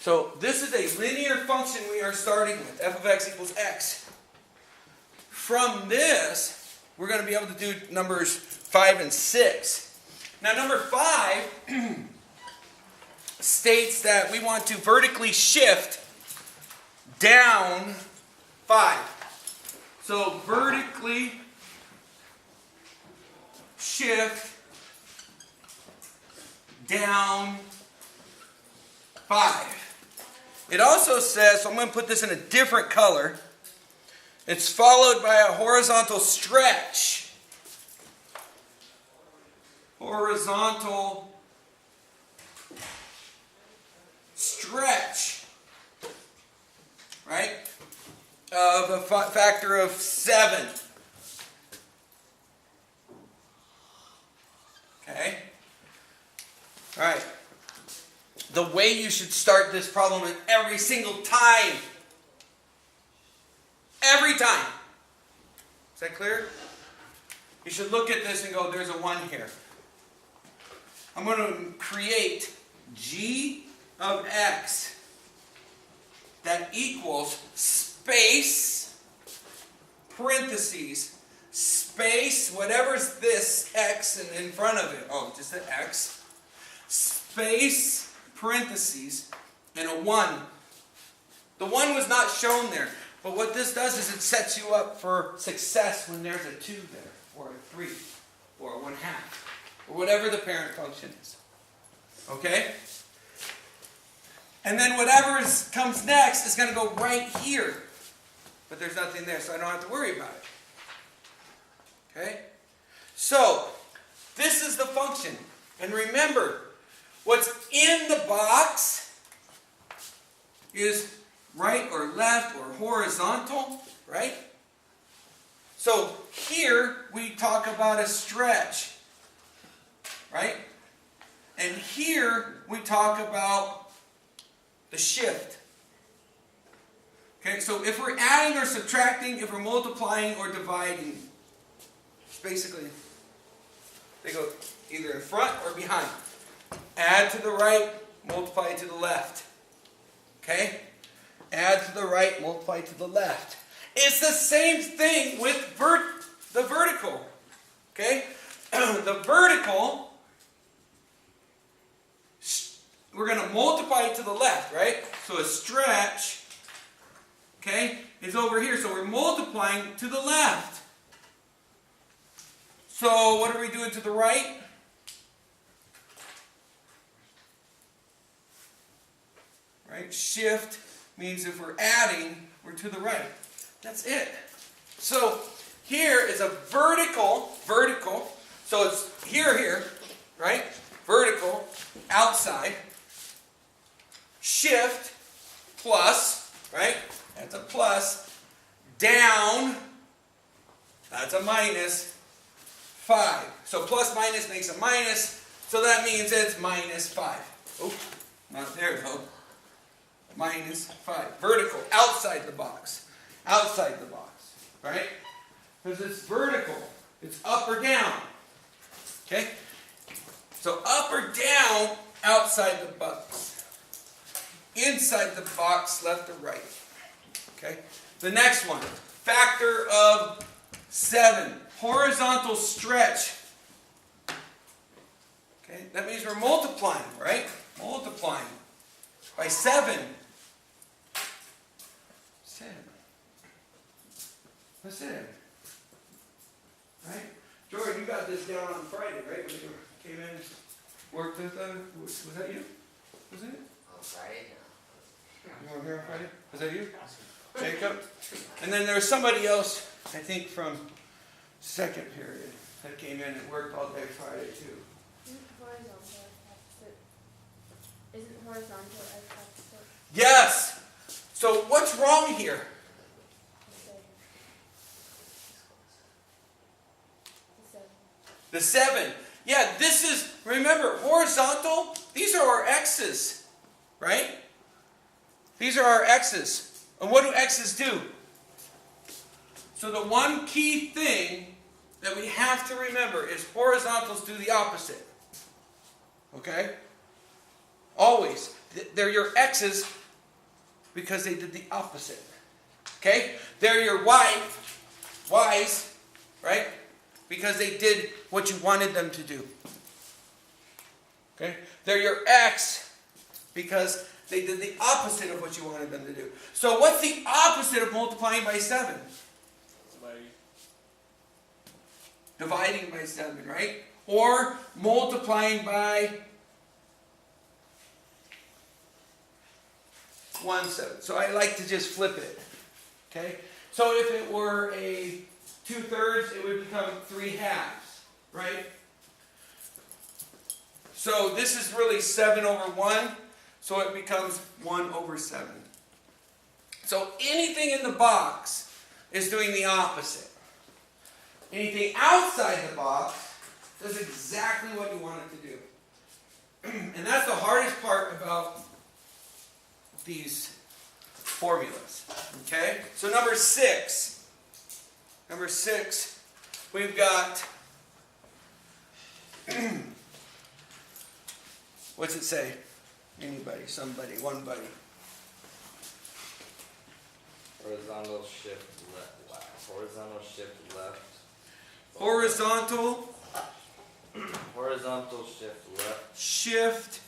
So this is a linear function we are starting with, f of x equals x. From this, we're going to be able to do numbers 5 and 6. Now number 5 states that we want to vertically shift down 5. So vertically shift down 5. It also says, so I'm going to put this in a different color. It's followed by a horizontal stretch. Horizontal stretch. Right? Of a factor of 7. Okay? All right. The way you should start this problem is every single time. Every time. Is that clear? You should look at this and go, there's a 1 here. I'm going to create g of x that equals space, parentheses, space, whatever's this x and in front of it. Oh, just an x. Space, parentheses, and a 1. The 1 was not shown there. But what this does is it sets you up for success when there's a 2 there, or a 3, or a 1/2, or whatever the parent function is. Okay? And then whatever comes next is going to go right here. But there's nothing there, so I don't have to worry about it. Okay? So, this is the function. And remember, what's in the box is right or left or horizontal, right? So here we talk about a stretch, right? And here we talk about the shift. Okay, so if we're adding or subtracting, if we're multiplying or dividing, it's basically, they go either in front or behind. Add to the right, multiply to the left. Okay? Add to the right, multiply to the left. It's the same thing with the vertical. Okay? The vertical, we're going to multiply to the left, right? So a stretch, okay, is over here. So we're multiplying to the left. So what are we doing to the right? Right? Shift means if we're adding, we're to the right. That's it. So here is a vertical, so it's here, right? Vertical, outside. Shift, plus, right? That's a plus. Down, that's a minus. 5. So plus minus makes a minus, so that means it's minus 5. Oh, not there though. Minus 5. Vertical, outside the box. Outside the box. Right? Because it's vertical. It's up or down. Okay? So up or down, outside the box. Inside the box, left or right. Okay? The next one. Factor of 7. Horizontal stretch. Okay? That means we're multiplying, right? Multiplying by 7. 7. That's it. Right? Jordan, you got this down on Friday, right? When you came in and worked with was that you? Was it? On Friday? No. You were here on Friday? Was that you? Jacob? And then there was somebody else, I think from second period, that came in and worked all day Friday too. Isn't horizontal as opposite? Yes! So what's wrong here? The 7. Yeah, this is, remember, horizontal, these are our x's, right? These are our x's. And what do x's do? So the one key thing that we have to remember is horizontals do the opposite. Okay? Always. They're your x's because they did the opposite. Okay? They're your y's, right? Because they did what you wanted them to do. Okay? They're your x because they did the opposite of what you wanted them to do. So what's the opposite of multiplying by 7? Dividing by 7, right? Or multiplying by 1/7. So I like to just flip it. Okay? So if it were a 2/3, it would become 3/2, right? So this is really 7/1, so it becomes 1/7. So anything in the box is doing the opposite. Anything outside the box does exactly what you want it to do. And that's the hardest part about these formulas. Okay? So number 6. Number 6, we've got, what's it say? Anybody, somebody, one buddy. Horizontal shift left. Wow. Horizontal shift left. Horizontal. Horizontal shift left. Shift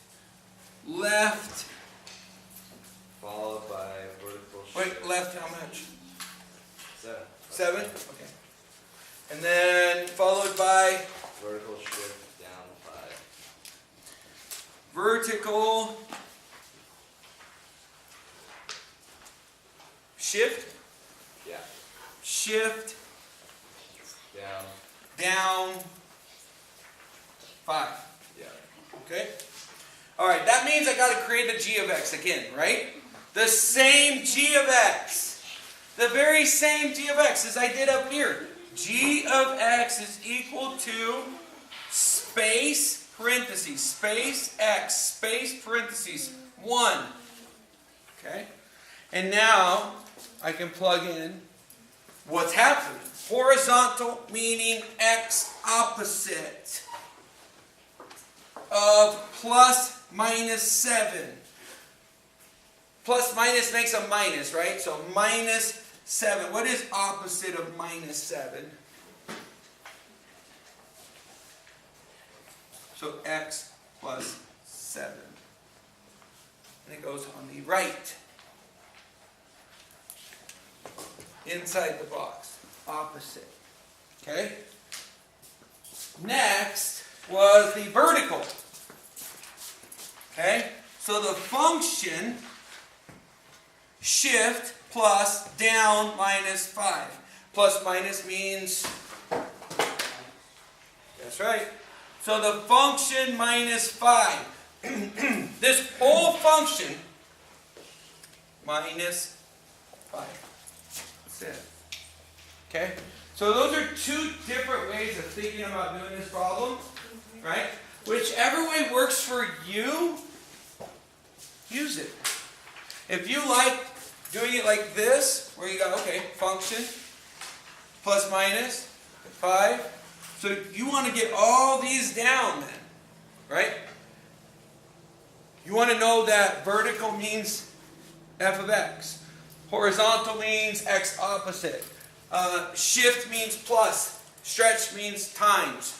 left. Followed by vertical shift. Wait, left how much? 7. 7? Okay. And then followed by Vertical shift down 5. vertical shift. Yeah. Shift Down. down 5. Yeah. Okay? Alright, that means I got to create a g of x again, right? The same g of x. The very same g of x as I did up here. G of x is equal to space, parentheses, space x, space, parentheses, 1. Okay? And now I can plug in what's happening. Horizontal meaning x opposite of plus minus 7. Plus minus makes a minus, right? So minus 7. What is opposite of minus 7? So x plus 7. And it goes on the right. Inside the box. Opposite. Okay? Next was the vertical. Okay? So the function shift plus down minus 5. Plus minus means, that's right. So the function minus 5. This whole function minus 5. That's it. Okay? So those are two different ways of thinking about doing this problem. Right? Whichever way works for you, use it. If you like doing it like this, where you got, okay, function, plus minus, 5. So you want to get all these down then. Right? You want to know that vertical means f of x. Horizontal means x opposite. Shift means plus. Stretch means times.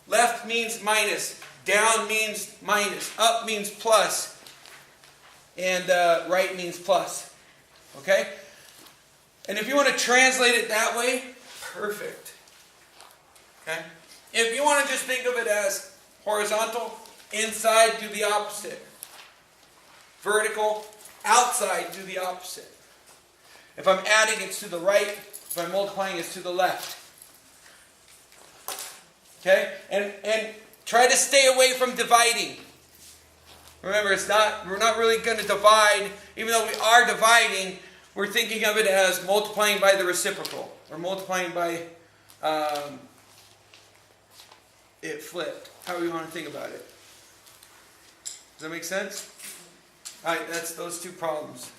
Left means minus. Down means minus. Up means plus. And right means plus. Okay? And if you want to translate it that way, perfect. Okay? If you want to just think of it as horizontal, inside, do the opposite. Vertical, outside, do the opposite. If I'm adding, it's to the right. If I'm multiplying, it's to the left. Okay? And try to stay away from dividing. Remember, we're not really going to divide. Even though we are dividing, we're thinking of it as multiplying by the reciprocal. Or multiplying by it flipped. However you want to think about it. Does that make sense? Alright, that's those two problems.